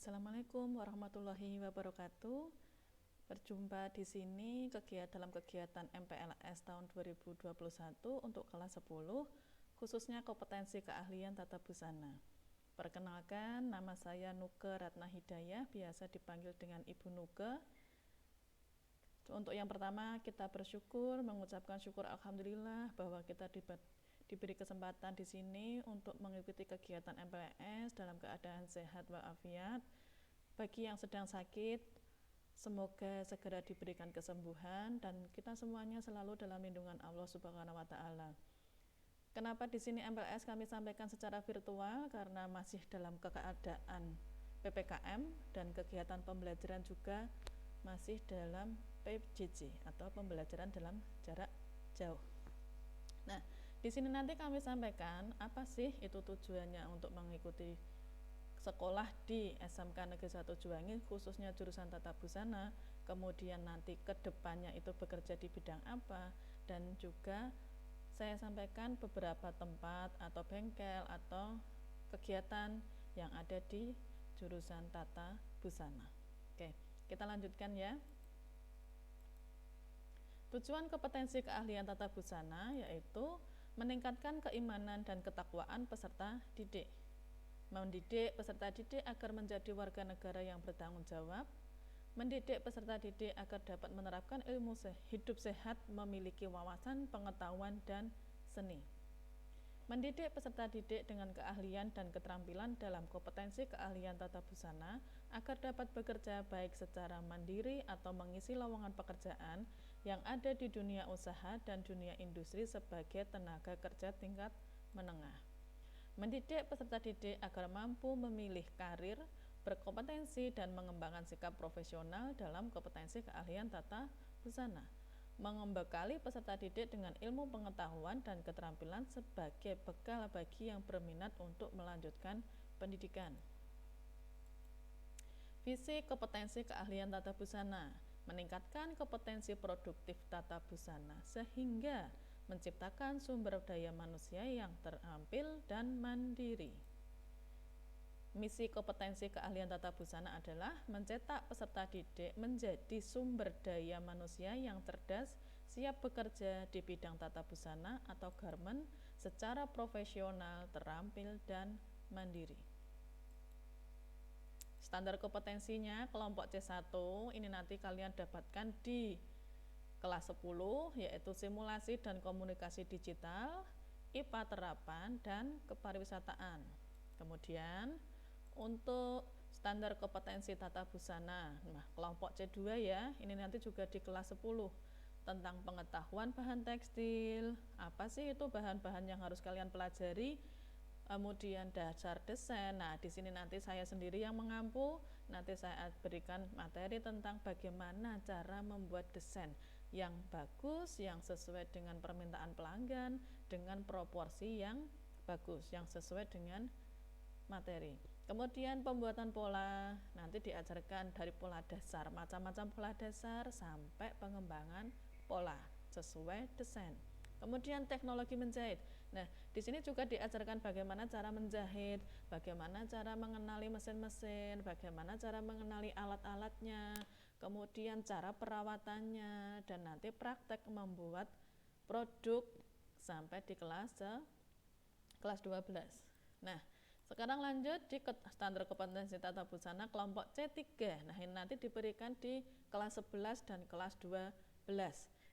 Assalamualaikum warahmatullahi wabarakatuh. Berjumpa di sini dalam kegiatan MPLS tahun 2021 untuk kelas 10, khususnya kompetensi keahlian tata busana. Perkenalkan, nama saya Nuke Ratna Hidayah, biasa dipanggil dengan Ibu Nuke. Untuk yang pertama, kita bersyukur, mengucapkan syukur alhamdulillah bahwa kita diberi kesempatan di sini untuk mengikuti kegiatan MPLS dalam keadaan sehat walafiat. Bagi yang sedang sakit, semoga segera diberikan kesembuhan dan kita semuanya selalu dalam lindungan Allah Subhanahu wa taala. Kenapa di sini MPLS kami sampaikan secara virtual? Karena masih dalam keadaan PPKM dan kegiatan pembelajaran juga masih dalam PJJ atau pembelajaran dalam jarak jauh. Nah, di sini nanti kami sampaikan apa sih itu tujuannya untuk mengikuti sekolah di SMK Negeri 1 Juwangi, khususnya jurusan tata busana, kemudian nanti ke depannya itu bekerja di bidang apa, dan juga saya sampaikan beberapa tempat atau bengkel atau kegiatan yang ada di jurusan tata busana. Oke, kita lanjutkan ya. Tujuan kompetensi keahlian tata busana yaitu meningkatkan keimanan dan ketakwaan peserta didik, mendidik peserta didik agar menjadi warga negara yang bertanggung jawab, mendidik peserta didik agar dapat menerapkan ilmu hidup sehat, memiliki wawasan, pengetahuan, dan seni. Mendidik peserta didik dengan keahlian dan keterampilan dalam kompetensi keahlian tata busana agar dapat bekerja baik secara mandiri atau mengisi lowongan pekerjaan yang ada di dunia usaha dan dunia industri sebagai tenaga kerja tingkat menengah. Mendidik peserta didik agar mampu memilih karir, berkompetensi, dan mengembangkan sikap profesional dalam kompetensi keahlian tata busana. Membekali peserta didik dengan ilmu pengetahuan dan keterampilan sebagai bekal bagi yang berminat untuk melanjutkan pendidikan. Visi kompetensi keahlian tata busana meningkatkan kompetensi produktif tata busana sehingga menciptakan sumber daya manusia yang terampil dan mandiri. Misi kompetensi keahlian tata busana adalah mencetak peserta didik menjadi sumber daya manusia yang cerdas, siap bekerja di bidang tata busana atau garment secara profesional, terampil, dan mandiri. Standar kompetensinya kelompok C1 ini nanti kalian dapatkan di kelas 10, yaitu simulasi dan komunikasi digital, IPA terapan, dan kepariwisataan. Kemudian untuk standar kompetensi tata busana, nah kelompok C2 ya, ini nanti juga di kelas 10 tentang pengetahuan bahan tekstil, apa sih itu bahan-bahan yang harus kalian pelajari, kemudian dasar desain. Nah, di sini nanti saya sendiri yang mengampu, nanti saya berikan materi tentang bagaimana cara membuat desain yang bagus, yang sesuai dengan permintaan pelanggan, dengan proporsi yang bagus, yang sesuai dengan materi. Kemudian pembuatan pola, nanti diajarkan dari pola dasar, macam-macam pola dasar sampai pengembangan pola sesuai desain. Kemudian teknologi menjahit. Nah, di sini juga diajarkan bagaimana cara menjahit, bagaimana cara mengenali mesin-mesin, bagaimana cara mengenali alat-alatnya, kemudian cara perawatannya, dan nanti praktek membuat produk sampai di kelas 12. Nah, sekarang lanjut di standar kompetensi tata busana kelompok C3. Nah, ini nanti diberikan di kelas 11 dan kelas 12.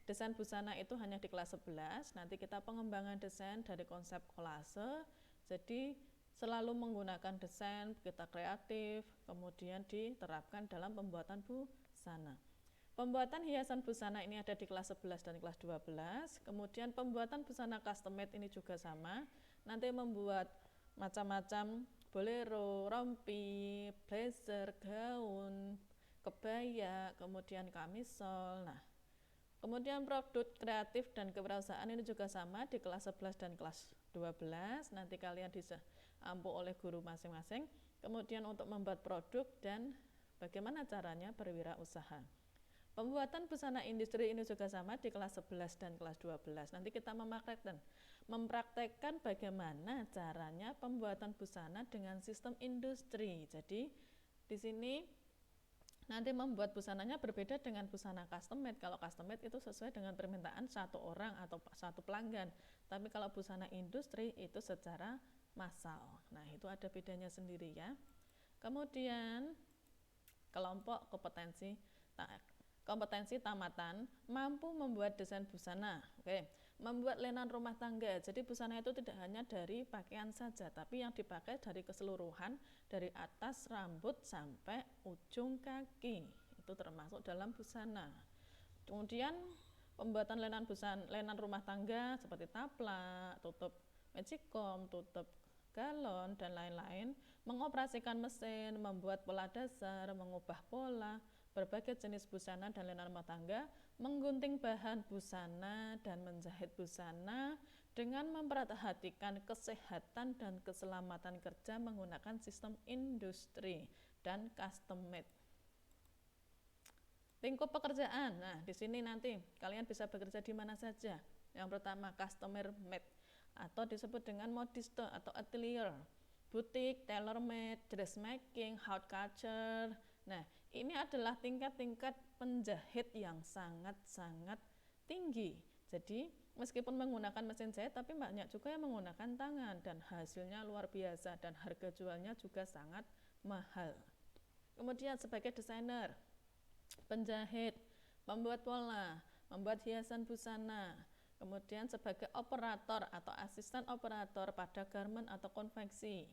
Desain busana itu hanya di kelas 11. Nanti kita pengembangan desain dari konsep kolase. Jadi selalu menggunakan desain, kita kreatif, kemudian diterapkan dalam pembuatan busana. Pembuatan hiasan busana ini ada di kelas 11 dan kelas 12. Kemudian pembuatan busana custom made ini juga sama. Nanti membuat macam-macam bolero, rompi, blazer, gaun, kebaya, kemudian kamisol. Nah, kemudian produk kreatif dan kewirausahaan ini juga sama di kelas 11 dan kelas 12. Nanti kalian bisa ampu oleh guru masing-masing. Kemudian untuk membuat produk dan bagaimana caranya berwirausaha. Pembuatan busana industri ini juga sama di kelas 11 dan kelas 12. Nanti kita mempraktekkan bagaimana caranya pembuatan busana dengan sistem industri. Jadi Di sini nanti membuat busananya berbeda dengan busana custom made. Kalau custom made itu sesuai dengan permintaan satu orang atau satu pelanggan. Tapi kalau busana industri itu secara massal. Nah, itu ada bedanya sendiri ya. Kemudian kelompok kompetensi tamatan mampu membuat desain busana. Oke. Membuat lenan rumah tangga. Jadi busana itu tidak hanya dari pakaian saja, tapi yang dipakai dari keseluruhan, dari atas rambut sampai ujung kaki. Itu termasuk dalam busana. Kemudian pembuatan lenan rumah tangga seperti taplak, tutup magicom, tutup galon dan lain-lain, mengoperasikan mesin, membuat pola dasar, mengubah pola, berbagai jenis busana dan lenan rumah tangga, menggunting bahan busana dan menjahit busana dengan memperhatikan kesehatan dan keselamatan kerja menggunakan sistem industri dan custom made. Lingkup pekerjaan. Nah, di sini nanti kalian bisa bekerja di mana saja. Yang pertama, customer made atau disebut dengan modiste atau atelier, butik, tailor made, dressmaking, haute couture. Nah, ini adalah tingkat-tingkat penjahit yang sangat-sangat tinggi. Jadi, meskipun menggunakan mesin jahit, tapi banyak juga yang menggunakan tangan dan hasilnya luar biasa dan harga jualnya juga sangat mahal. Kemudian sebagai desainer, penjahit, membuat pola, membuat hiasan busana. Kemudian sebagai operator atau asisten operator pada garment atau konveksi,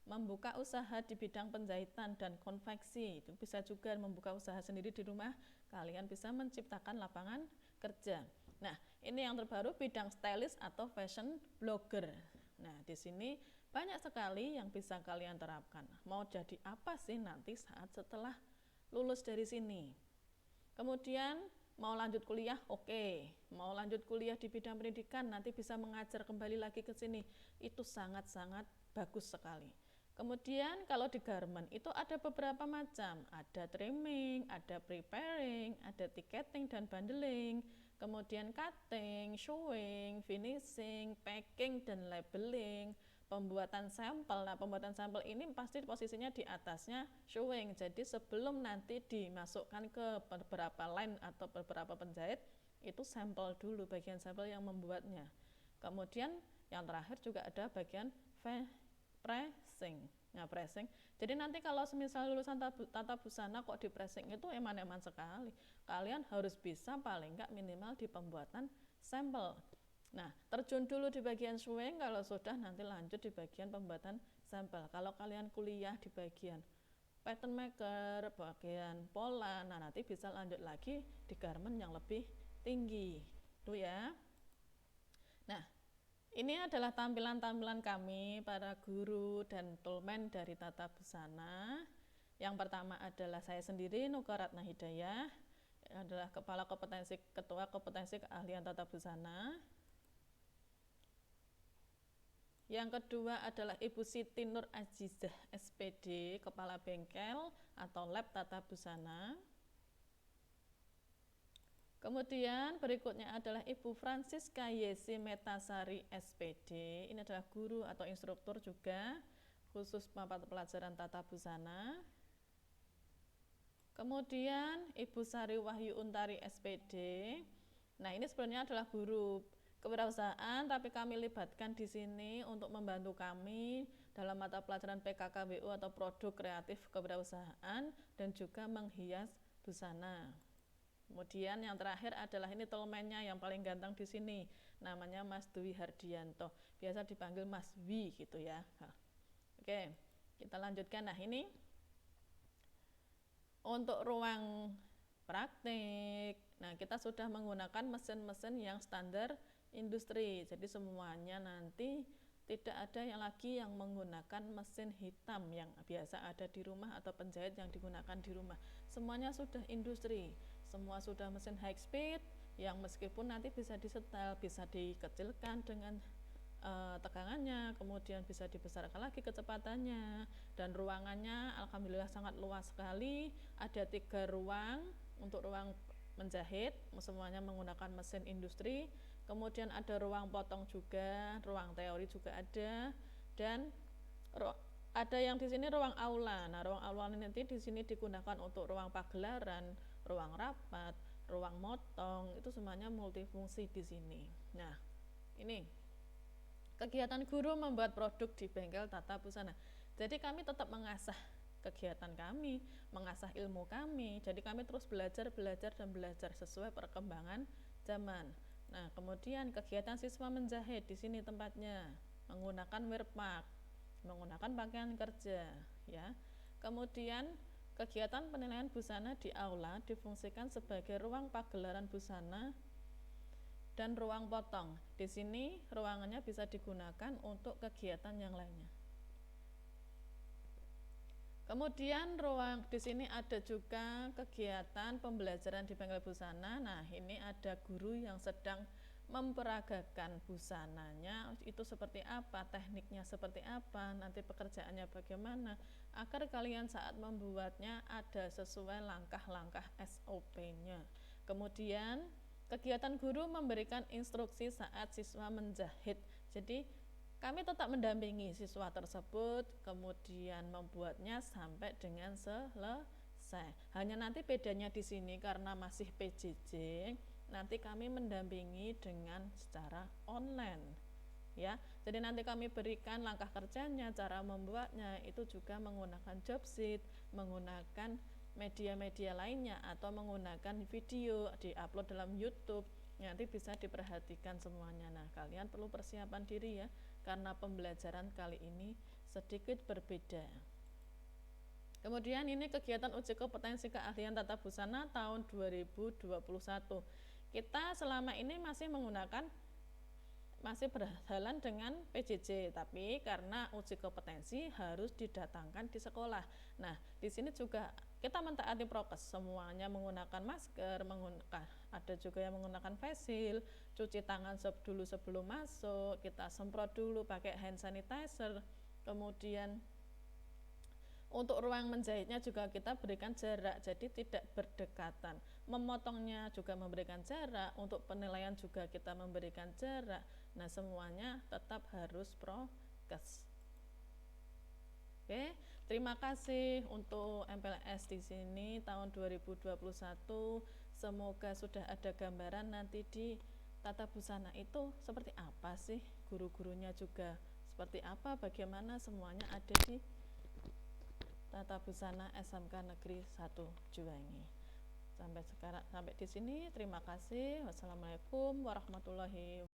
membuka usaha di bidang penjahitan dan konveksi. Itu bisa juga membuka usaha sendiri di rumah, kalian bisa menciptakan lapangan kerja. Nah, ini yang terbaru bidang stylist atau fashion blogger. Nah, di sini banyak sekali yang bisa kalian terapkan. Mau jadi apa sih nanti saat setelah lulus dari sini? Kemudian mau lanjut kuliah, oke. Mau lanjut kuliah di bidang pendidikan, nanti bisa mengajar kembali lagi ke sini. Itu sangat-sangat bagus sekali. Kemudian kalau di garment itu ada beberapa macam, ada trimming, ada preparing, ada ticketing dan bundling, kemudian cutting, showing, finishing, packing dan labeling, pembuatan sampel. Nah, pembuatan sampel ini pasti posisinya di atasnya showing. Jadi sebelum nanti dimasukkan ke beberapa line atau beberapa penjahit, itu sampel dulu, bagian sampel yang membuatnya. Kemudian yang terakhir juga ada bagian pressing. Nah, pressing. Jadi nanti kalau semisal lulusan tata busana kok di pressing itu eman-eman sekali. Kalian harus bisa paling enggak minimal di pembuatan sampel. Nah, terjun dulu di bagian showing, kalau sudah nanti lanjut di bagian pembuatan sampel. Kalau kalian kuliah di bagian pattern maker, bagian pola, nah nanti bisa lanjut lagi di garment yang lebih tinggi. Itu ya. Nah, ini adalah tampilan-tampilan kami para guru dan toolman dari Tata Busana. Yang pertama adalah saya sendiri, Nuka Ratna Hidayah, adalah Ketua Kompetensi Keahlian Tata Busana. Yang kedua adalah Ibu Siti Nur Azizah SPD, Kepala Bengkel atau Lab Tata Busana. Kemudian berikutnya adalah Ibu Francisca Yesi Metasari SPD. Ini adalah guru atau instruktur juga khusus mata pelajaran Tata Busana. Kemudian Ibu Sari Wahyu Untari SPD. Nah, ini sebenarnya adalah guru kewirausahaan, tapi kami libatkan di sini untuk membantu kami dalam mata pelajaran PKKWU atau produk kreatif kewirausahaan dan juga menghias busana. Kemudian yang terakhir adalah ini toolman-nya yang paling ganteng di sini, namanya Mas Dwi Hardianto, biasa dipanggil Mas Wi gitu ya. Oke, kita lanjutkan. Nah, ini untuk ruang praktik. Nah, kita sudah menggunakan mesin-mesin yang standar industri. Jadi semuanya nanti tidak ada yang lagi yang menggunakan mesin hitam yang biasa ada di rumah atau penjahit yang digunakan di rumah. Semuanya sudah industri. Semua sudah mesin high speed yang meskipun nanti bisa disetel, bisa dikecilkan dengan tegangannya, kemudian bisa dibesarkan lagi kecepatannya, dan ruangannya alhamdulillah sangat luas sekali. Ada 3 ruang untuk ruang menjahit, semuanya menggunakan mesin industri. Kemudian ada ruang potong juga, ruang teori juga ada, dan ada yang di sini ruang aula. Nah, ruang aula nanti di sini digunakan untuk ruang pagelaran, ruang rapat, ruang motong, itu semuanya multifungsi di sini. Nah, ini kegiatan guru membuat produk di bengkel tata busana. Jadi kami tetap mengasah kegiatan kami, mengasah ilmu kami. Jadi kami terus belajar dan belajar sesuai perkembangan zaman. Nah, kemudian kegiatan siswa menjahit di sini tempatnya menggunakan werpak, menggunakan pakaian kerja, ya. Kemudian kegiatan penilaian busana di aula difungsikan sebagai ruang pagelaran busana dan ruang potong. Di sini ruangannya bisa digunakan untuk kegiatan yang lainnya. Kemudian ruang di sini ada juga kegiatan pembelajaran di bengkel busana. Nah, ini ada guru yang sedang memperagakan busananya, itu seperti apa, tekniknya seperti apa, nanti pekerjaannya bagaimana, agar kalian saat membuatnya ada sesuai langkah-langkah SOP-nya. Kemudian kegiatan guru memberikan instruksi saat siswa menjahit. Jadi kami tetap mendampingi siswa tersebut, kemudian membuatnya sampai dengan selesai. Hanya nanti bedanya di sini karena masih PJJ, nanti kami mendampingi dengan secara online, ya. Jadi nanti kami berikan langkah kerjanya, cara membuatnya itu juga menggunakan job sheet, menggunakan media-media lainnya atau menggunakan video diupload dalam YouTube. Nanti bisa diperhatikan semuanya. Nah, kalian perlu persiapan diri ya, karena pembelajaran kali ini sedikit berbeda. Kemudian ini kegiatan uji kompetensi keahlian tata busana tahun 2021. Kita selama ini masih berjalan dengan PJJ, tapi karena uji kompetensi harus didatangkan di sekolah. Nah, di sini juga kita mentaati prokes, semuanya menggunakan masker, ada juga yang menggunakan face shield, cuci tangan dulu sebelum masuk, kita semprot dulu pakai hand sanitizer. Kemudian untuk ruang menjahitnya juga kita berikan jarak, jadi tidak berdekatan. Memotongnya juga memberikan jarak, untuk penilaian juga kita memberikan jarak. Nah, semuanya tetap harus prokes. Oke, terima kasih untuk MPLS di sini tahun 2021. Semoga sudah ada gambaran nanti di tata busana itu seperti apa sih, guru-gurunya juga seperti apa, bagaimana, semuanya ada di Tata Busana SMK Negeri 1 Juwangi. Sampai di sini, terima kasih. Wassalamualaikum warahmatullahi wabarakatuh.